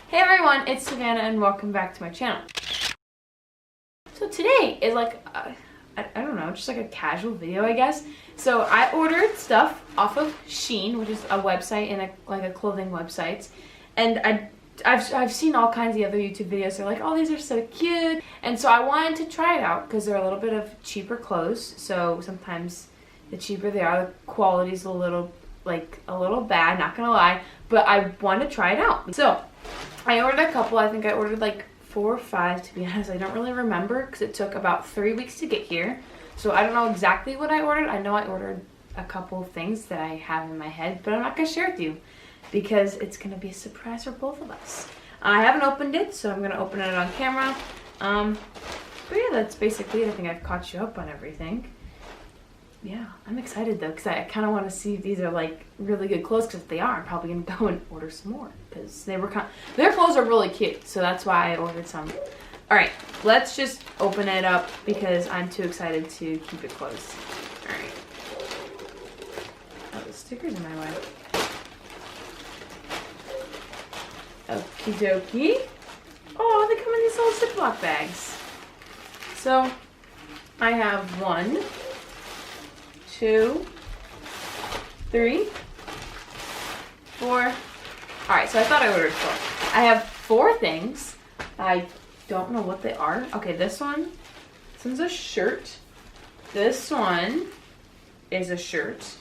Hey everyone, it's Savannah and welcome back to my channel. So today is like, I don't know, just like a casual video, I guess. So I ordered stuff off of Shein, which is a website and like a clothing website. And I've seen all kinds of other YouTube videos. They're like, oh, these are so cute. And so I wanted to try it out because they're a little bit of cheaper clothes. So sometimes the cheaper they are, the quality's a little bad, not gonna lie. But I want to try it out. So I ordered a couple. I think I ordered like 4 or 5, to be honest. I don't really remember because it took about 3 weeks to get here. So I don't know exactly what I ordered. I know I ordered a couple of things that I have in my head, but I'm not going to share it with you because it's going to be a surprise for both of us. I haven't opened it, so I'm going to open it on camera. But yeah, that's basically it. I think I've caught you up on everything. Yeah, I'm excited though because I kind of want to see if these are like really good clothes, because if they are, I'm probably going to go and order some more because their clothes are really cute, so that's why I ordered some. Alright, let's just open it up because I'm too excited to keep it closed. Alright. Oh, the sticker's in my way. Okie dokie. Oh, they come in these little Ziploc bags. So, I have 1, 2, 3, 4. Alright, so I thought I ordered 4. I have 4 things. I don't know what they are. Okay, this one's a shirt. This one is a shirt.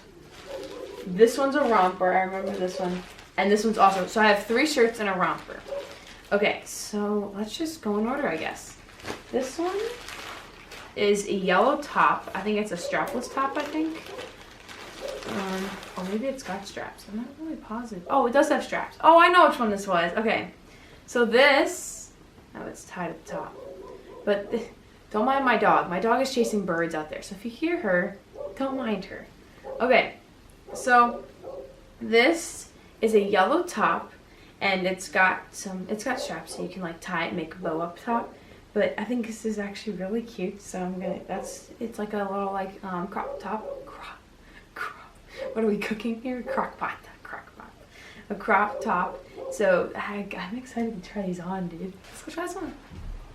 This one's a romper. I remember this one. And this one's also. So I have 3 shirts and a romper. Okay, so let's just go in order, I guess. This one is a yellow top. I think it's a strapless top, I think. Or maybe it's got straps. I'm not really positive. Oh, it does have straps. Oh, I know which one this was. Okay. So this, oh, it's tied at the top. But don't mind my dog. My dog is chasing birds out there. So if you hear her, don't mind her. Okay. So this is a yellow top and it's got straps so you can like tie it and make a bow up top. But I think this is actually really cute, so I'm gonna. It's like a little like crop top. What are we cooking here? Crock pot. A crop top. So I'm excited to try these on, dude. Let's go try this on.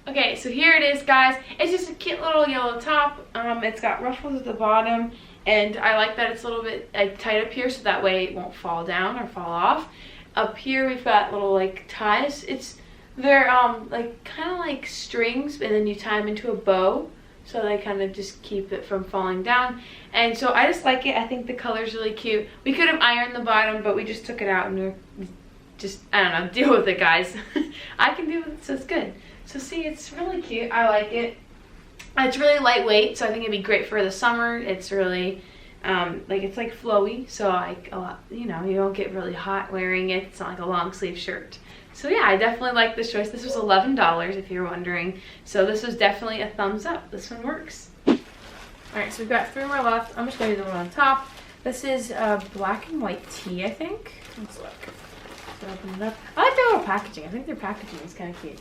Okay, so here it is, guys. It's just a cute little yellow top. It's got ruffles at the bottom, and I like that it's a little bit like tight up here, so that way it won't fall down or fall off. Up here we've got little like ties. They're like kind of like strings, and then you tie them into a bow, so they kind of just keep it from falling down. And so I just like it. I think the color's really cute. We could have ironed the bottom, but we just took it out and we're just, I don't know, deal with it, guys. I can deal with it, so it's good. So see, it's really cute. I like it. It's really lightweight, so I think it'd be great for the summer. It's really it's like flowy, so like a lot, you know, you don't get really hot wearing it. It's not like a long sleeve shirt. So yeah, I definitely like this choice. This was $11 if you're wondering. So this was definitely a thumbs up. This one works. Alright, so we've got 3 more left. I'm just going to do the one on top. This is black and white tee, I think. Let's look. So open it up. I like their little packaging. I think their packaging is kind of cute.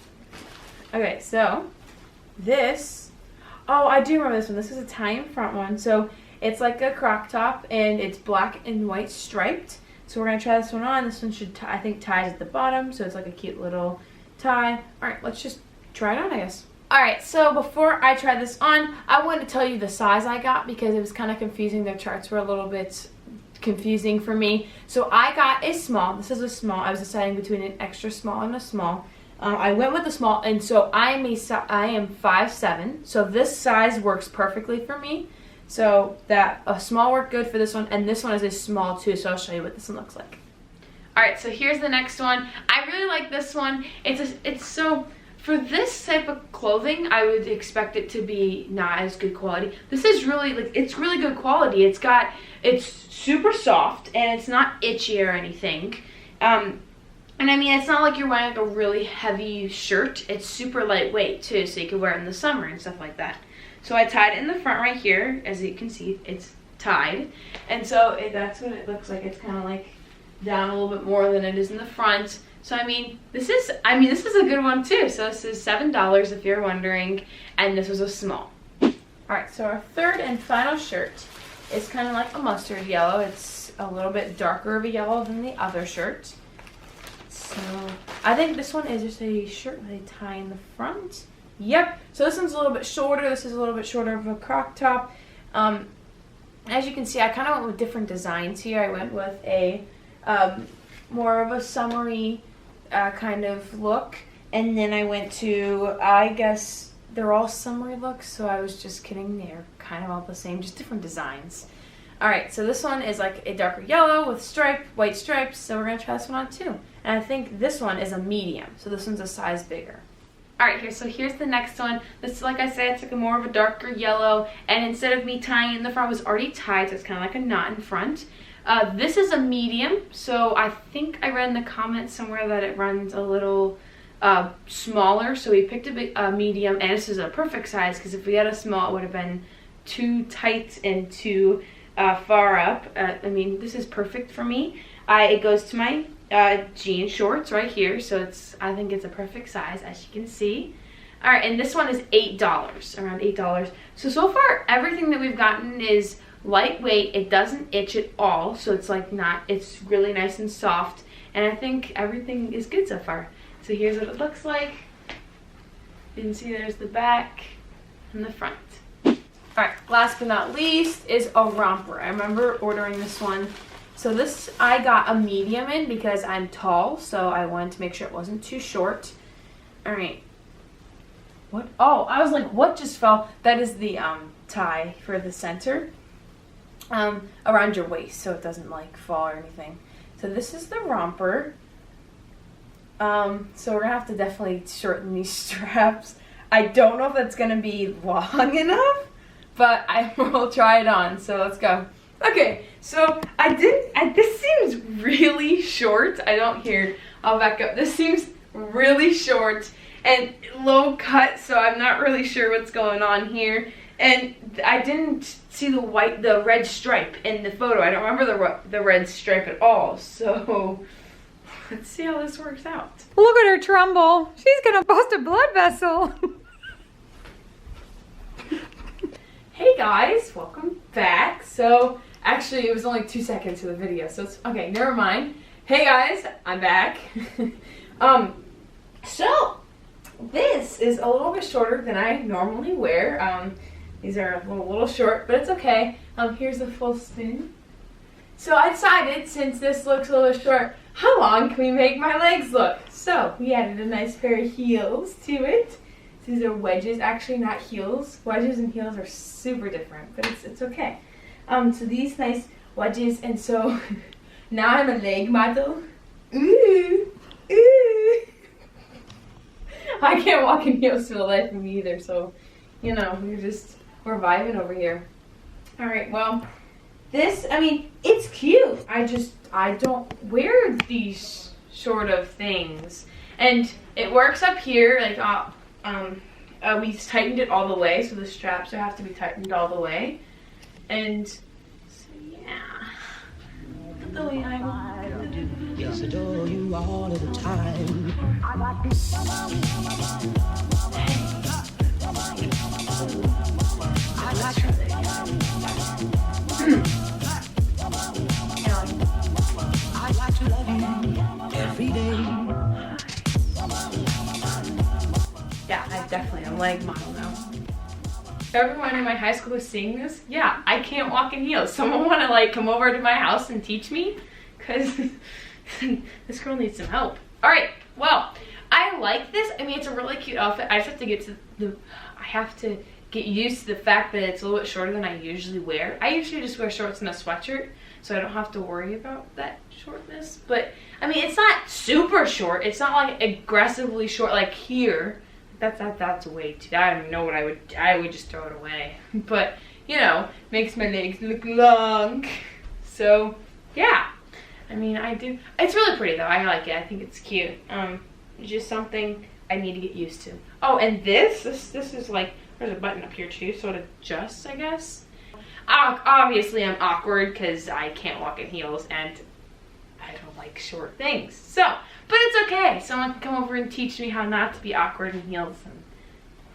Okay, so this. Oh, I do remember this one. This is a tie-in front one. So it's like a crop top and it's black and white striped. So we're going to try this one on. This one should, I think, ties at the bottom. So it's like a cute little tie. All right, let's just try it on, I guess. All right, so before I try this on, I want to tell you the size I got because it was kind of confusing. Their charts were a little bit confusing for me. So I got a small. This is a small. I was deciding between an extra small and a small. I went with the small, and so I am 5'7". So this size works perfectly for me. So that a small worked good for this one, and this one is a small too, so I'll show you what this one looks like. Alright, so here's the next one. I really like this one. It's so, for this type of clothing, I would expect it to be not as good quality. This is really, like, it's really good quality. It's super soft, and it's not itchy or anything. And I mean, it's not like you're wearing like a really heavy shirt. It's super lightweight too, so you can wear it in the summer and stuff like that. So I tied it in the front right here. As you can see, it's tied. And so that's what it looks like. It's kind of like down a little bit more than it is in the front. So I mean, this is a good one too. So this is $7 if you're wondering, and this was a small. All right, so our third and final shirt is kind of like a mustard yellow. It's a little bit darker of a yellow than the other shirt. So I think this one is just a shirt with a tie in the front. Yep. So this one's a little bit shorter. This is a little bit shorter of a crop top. As you can see, I kind of went with different designs here. I went with a more of a summery kind of look. And then I went to, I guess they're all summery looks, so I was just kidding. They're kind of all the same, just different designs. Alright, so this one is like a darker yellow with white stripes, so we're going to try this one on too. And I think this one is a medium, so this one's a size bigger. Alright, so here's the next one. This, like I said, I took a more of a darker yellow, and instead of me tying it in the front, it was already tied, so it's kind of like a knot in front. This is a medium, so I think I read in the comments somewhere that it runs a little smaller, so we picked a medium, and this is a perfect size, because if we had a small, it would have been too tight and too far up. I mean, this is perfect for me. It goes to my jean shorts right here, so I think it's a perfect size, as you can see. Alright, and this one is $8, around $8. So far, everything that we've gotten is lightweight. It doesn't itch at all, so it's like it's really nice and soft, and I think everything is good so far. So here's what it looks like. You can see there's the back and the front. Alright, last but not least is a romper. I remember ordering this one. So this I got a medium in because I'm tall, so I wanted to make sure it wasn't too short. Alright. What? Oh, I was like, what just fell? That is the tie for the center. Around your waist, so it doesn't like fall or anything. So this is the romper. So we're gonna have to definitely shorten these straps. I don't know if that's gonna be long enough, but I will try it on, so let's go. Okay, so this seems really short. I'll back up. This seems really short and low cut, so I'm not really sure what's going on here. And I didn't see the red stripe in the photo. I don't remember the red stripe at all, so let's see how this works out. Look at her tremble. She's gonna bust a blood vessel. Hey guys, welcome back. So actually it was only 2 seconds of the video, so it's okay, never mind. Hey guys, I'm back. So this is a little bit shorter than I normally wear. These are a little short, but it's okay. Here's a full spin. So I decided, since this looks a little short, how long can we make my legs look? So we added a nice pair of heels to it. These are wedges, actually not heels. Wedges and heels are super different, but it's okay. So these nice wedges, and so now I'm a leg model. Ooh, ooh. I can't walk in heels for the life of me either, so, you know, we're vibing over here. Alright, well, it's cute. I don't wear these sort of things. And it works up here, like, we tightened it all the way, so the straps have to be tightened all the way. And, so yeah. The way Yes, I adore you all of the time. I like to love you every day. Yeah, I definitely am a leg model now. Everyone in my high school was seeing this. Yeah, I can't walk in heels. Someone want to like come over to my house and teach me? Because this girl needs some help. Alright, well, I like this. I mean, it's a really cute outfit. I just have to get used to the fact that it's a little bit shorter than I usually wear. I usually just wear shorts and a sweatshirt, so I don't have to worry about that shortness. But, I mean, it's not super short. It's not like aggressively short like here. That's way too, I don't even know what I would just throw it away. But, you know, makes my legs look long. So, yeah. I mean, I do. It's really pretty though. I like it. I think it's cute. It's just something I need to get used to. Oh, and this is like, there's a button up here too, so it adjusts, I guess. Obviously, I'm awkward because I can't walk in heels and I don't like short things. So, but it's okay. Someone can come over and teach me how not to be awkward in heels and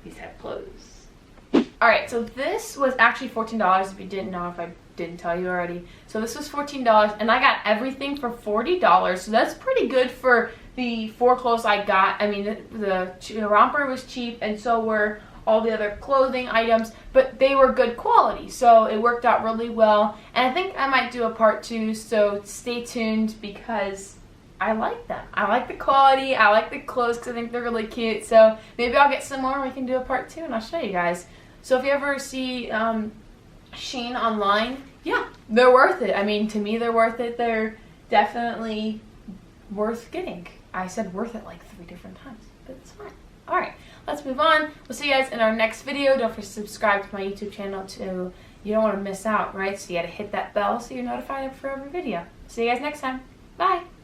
these have clothes. Alright, so this was actually $14 if you didn't know, if I didn't tell you already. So this was $14 and I got everything for $40, so that's pretty good for the 4 clothes I got. I mean, the romper was cheap, and so were all the other clothing items, but they were good quality, so it worked out really well. And I think I might do a part 2, so stay tuned because I like them. I like the quality, I like the clothes because I think they're really cute, so maybe I'll get some more and we can do a part 2 and I'll show you guys. So if you ever see Shein online, yeah, they're worth it. I mean, to me they're worth it. They're definitely worth getting. I said worth it like 3 different times, but it's fine. Alright, let's move on. We'll see you guys in our next video. Don't forget to subscribe to my YouTube channel too. You don't want to miss out, right? So you gotta hit that bell so you're notified for every video. See you guys next time. Bye!